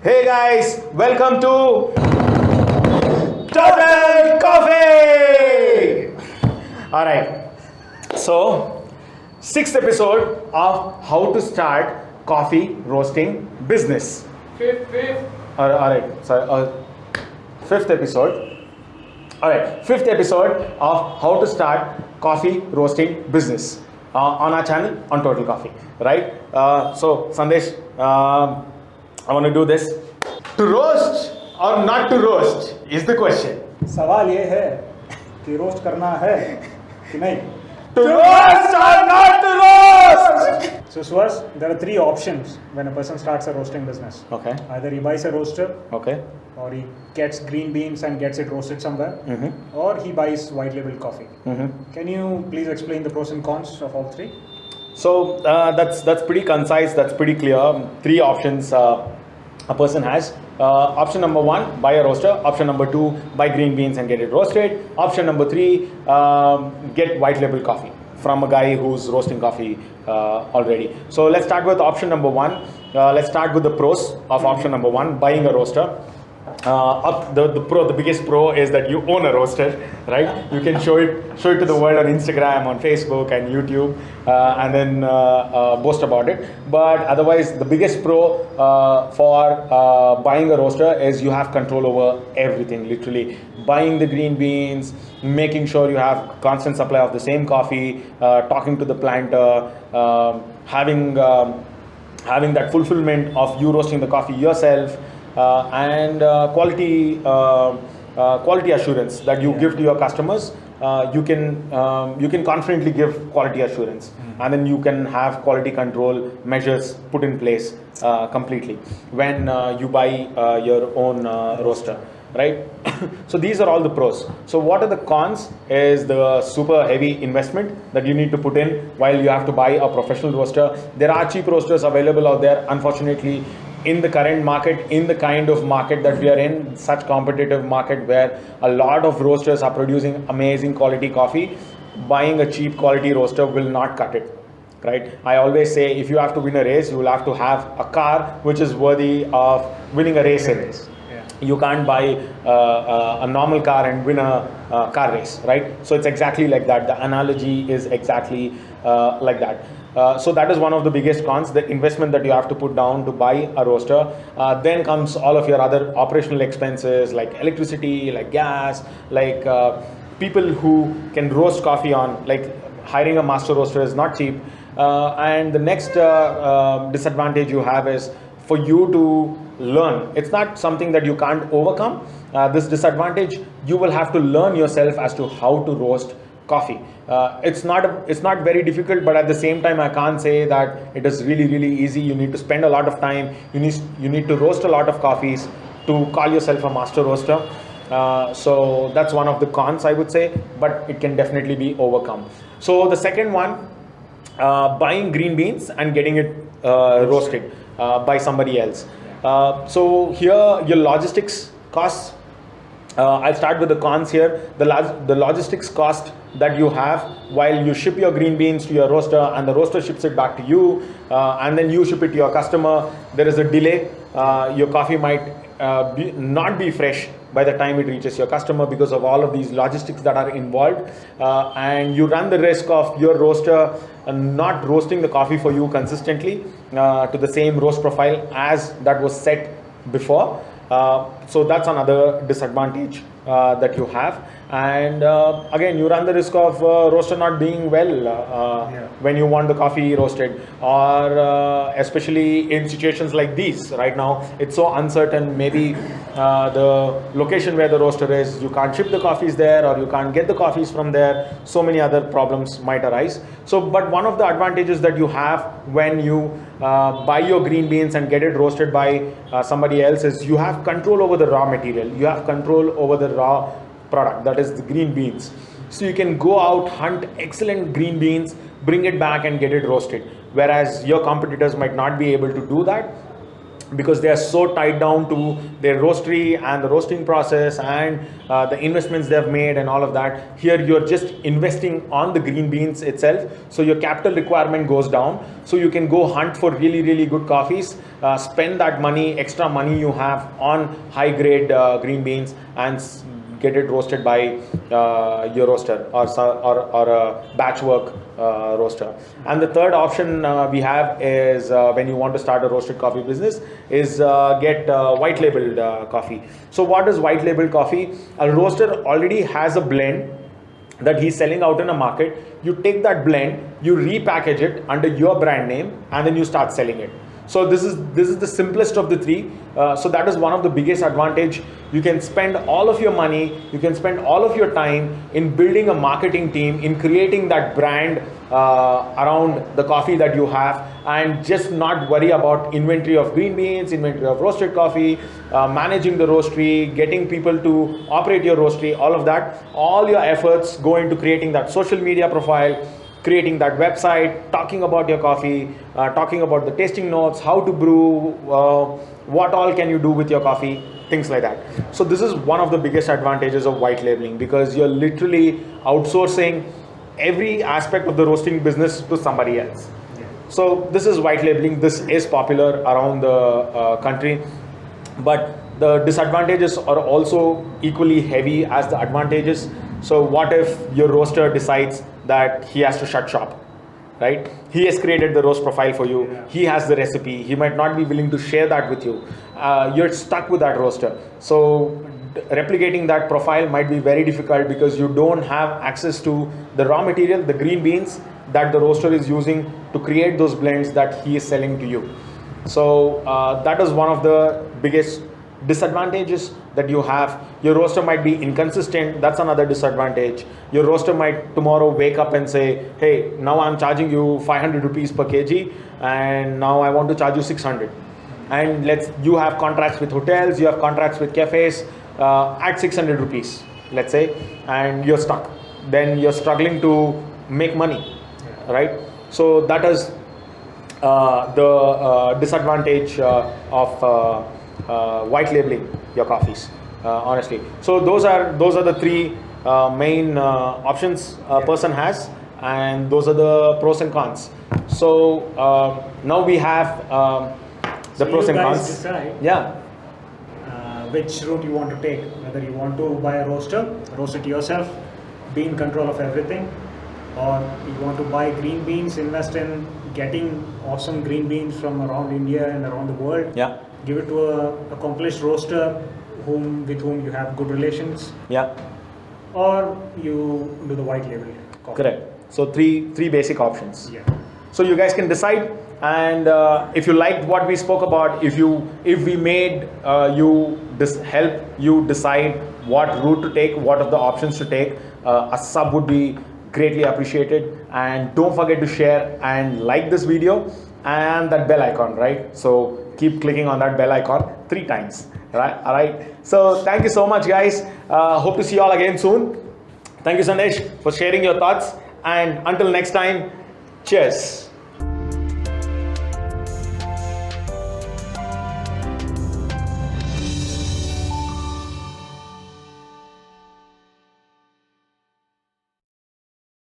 Hey guys, welcome to Total Coffee! Alright, so sixth episode of how to start coffee roasting business. Fifth. Alright, sorry, fifth episode. Alright, fifth episode of how to start coffee roasting business on our channel on Total Coffee. Right? So, Sandesh, I want to do this. To roast or not to roast is the question. सवाल ये है कि roast करना है कि नहीं. To roast or not to roast? So Suhas, there are three options when a person starts a roasting business. Okay. Either he buys a roaster, Okay. or he gets green beans and gets it roasted somewhere, or he buys white label coffee. Can you please explain the pros and cons of all three? So that's pretty concise. That's pretty clear. Three options a person has. Option number one, buy a roaster. Option number two, buy green beans and get it roasted. Option number three, get white label coffee from a guy who's roasting coffee already. So let's start with option number one. Let's start with the pros of option number one, buying a roaster. The biggest pro is that you own a roaster, right? You can show it to the world on Instagram, on Facebook and YouTube, and then boast about it. But otherwise, the biggest pro for buying a roaster is you have control over everything. Literally, buying the green beans, making sure you have constant supply of the same coffee, talking to the planter, having that fulfillment of you roasting the coffee yourself. And quality assurance that you give to your customers. You can confidently give quality assurance, and then you can have quality control measures put in place completely when you buy your own roaster, right? So these are all the pros. So what are the cons is the super heavy investment that you need to put in while you have to buy a professional roaster. There are cheap roasters available out there, unfortunately. In the current market, in the kind of market that we are in, such competitive market where a lot of roasters are producing amazing quality coffee, buying a cheap quality roaster will not cut it, right? I always say if you have to win a race, you will have to have a car which is worthy of winning a race in. You can't buy a normal car and win a car race, right? So it's exactly like that. The analogy is exactly like that. So that is one of the biggest cons, the investment that you have to put down to buy a roaster. Then comes all of your other operational expenses like electricity, like gas, like people who can roast coffee on, like hiring a master roaster is not cheap. And the next disadvantage you have is for you to learn. It's not something that you can't overcome. This disadvantage, you will have to learn yourself as to how to roast coffee. It's not very difficult, but at the same time I can't say that it is really easy. You need to spend a lot of time. You need to roast a lot of coffees to call yourself a master roaster. So that's one of the cons, I would say, but it can definitely be overcome. So the second one, buying green beans and getting it roasted by somebody else. So here your logistics costs. I'll start with the cons here. The logistics cost that you have while you ship your green beans to your roaster and the roaster ships it back to you, and then you ship it to your customer. There is a delay. Your coffee might not be fresh by the time it reaches your customer because of all of these logistics that are involved, and you run the risk of your roaster not roasting the coffee for you consistently to the same roast profile as that was set before. So that's another disadvantage that you have. And again, you run the risk of roaster not being well when you want the coffee roasted, or especially in situations like these right now, it's so uncertain. Maybe the location where the roaster is, you can't ship the coffees there, or you can't get the coffees from there. So many other problems might arise. So, but one of the advantages that you have when you buy your green beans and get it roasted by somebody else is you have control over the raw material. You have control over the raw product, that is the green beans. So you can go out, hunt excellent green beans, bring it back and get it roasted, whereas your competitors might not be able to do that. because they are so tied down to their roastery and the roasting process and the investments they've made and all of that. Here you're just investing on the green beans itself, so your capital requirement goes down, so you can go hunt for really good coffees, spend that money, extra money you have on high grade green beans, and get it roasted by your roaster or a batch work roaster. And the third option we have is when you want to start a roasted coffee business is get white labeled coffee. So what is white labeled coffee? A roaster already has a blend that he's selling out in a market. You take that blend, you repackage it under your brand name, and then you start selling it. So this is the simplest of the three. So that is one of the biggest advantage. You can spend all of your money, you can spend all of your time in building a marketing team, in creating that brand around the coffee that you have, and just not worry about inventory of green beans, inventory of roasted coffee, managing the roastery, getting people to operate your roastery, all of that. All your efforts go into creating that social media profile, creating that website, talking about your coffee, talking about the tasting notes, how to brew, what all can you do with your coffee, things like that. So this is one of the biggest advantages of white labeling, because you're literally outsourcing every aspect of the roasting business to somebody else. So this is white labeling. This is popular around the country, but the disadvantages are also equally heavy as the advantages. So what if your roaster decides that he has to shut shop, right? He has created the roast profile for you. Yeah. He has the recipe. He might not be willing to share that with you. You're stuck with that roaster. So replicating that profile might be very difficult, because you don't have access to the raw material, the green beans that the roaster is using to create those blends that he is selling to you. So that is one of the biggest disadvantages that you have. Your roaster might be inconsistent. That's another disadvantage. Your roaster might tomorrow wake up and say, hey, now I'm charging you 500 rupees per kg, and now I want to charge you 600. And you have contracts with hotels, you have contracts with cafes at 600 rupees, let's say, and you're stuck. Then you're struggling to make money, right? So that is the disadvantage of white labeling your coffees, honestly. So those are the three main options a person has, and those are the pros and cons. So now we have the pros and cons. Decide Yeah. which route you want to take, whether you want to buy a roaster, roast it yourself, be in control of everything, or you want to buy green beans, invest in getting awesome green beans from around India and around the world. Yeah. Give it to a accomplished roaster with whom you have good relations, Yeah. or you do the white label coffee. Correct. So three basic options. Yeah. So you guys can decide, and if you liked what we spoke about, if we made help you decide what route to take, what of the options to take, a sub would be greatly appreciated. And don't forget to share and like this video, and that bell icon, right? So keep clicking on that bell icon 3 times, right? All right. So thank you so much, guys. Hope to see you all again soon. Thank you, Sandesh, for sharing your thoughts. And until next time, cheers.